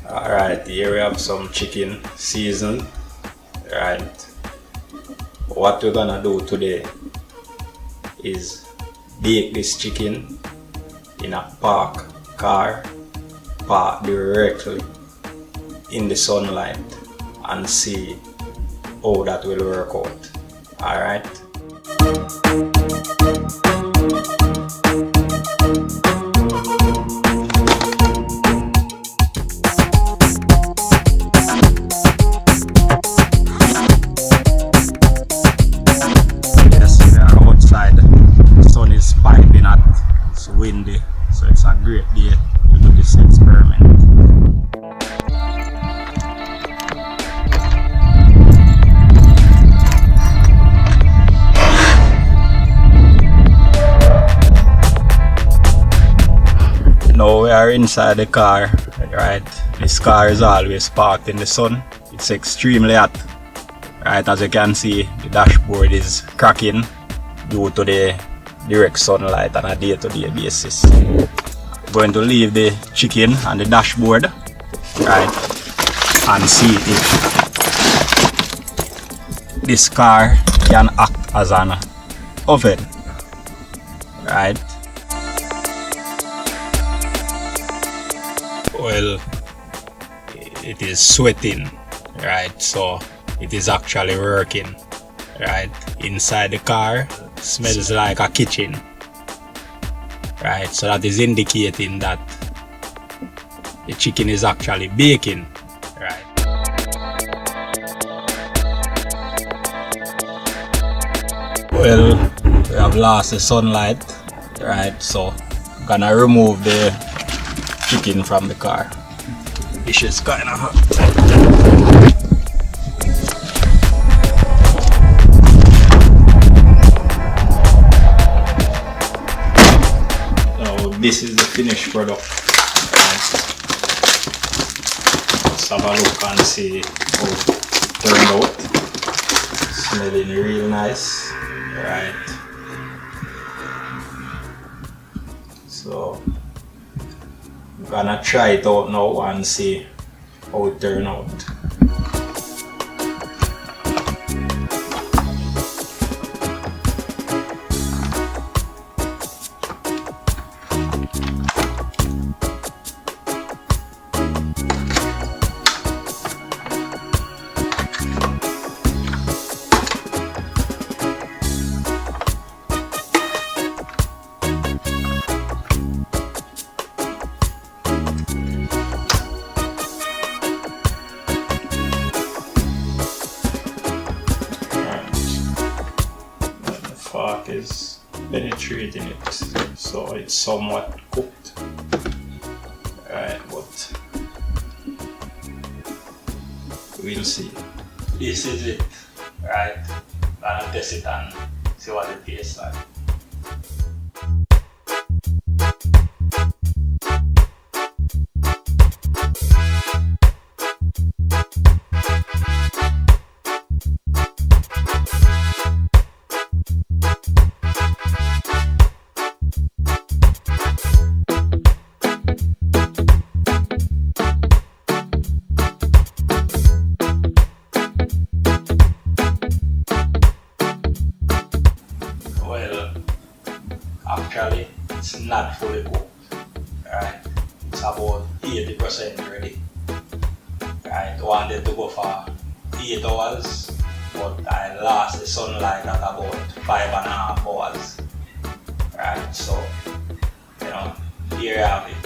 Alright, here we have some chicken seasoned. Right. What we're gonna do today is bake this chicken in a park car, park directly in the sunlight, and see how that will work out. Alright. Piping hot, it's windy, so it's a great day to do this experiment. Now we are inside the car, right? This car is always parked in the sun. It's extremely hot, right? As you can see, the dashboard is cracking due to the direct sunlight on a day-to-day basis. We're going to leave the chicken on the dashboard, right, and see if this car can act as an oven, right. Well, it is sweating, right, so it is actually working, right. Inside the car smells like a kitchen, right, so that is indicating that the chicken is actually baking, right. Well, we have lost the sunlight, right, so I'm gonna remove the chicken from the car. This is kind of hot. This is the finished product. Let's have a look and see how it turned out. Smelling real nice, right? So I'm gonna try it out now and see how it turned out. Fork is penetrating it, so it's somewhat cooked, right, but we'll see. This is it, right. I'm gonna test it and see what it tastes like. Actually, it's not fully cooked, right? It's about 80% ready, right? I wanted to go for 8 hours, but I lost the sunlight at about 5.5 hours, right? So, you know, here I have it.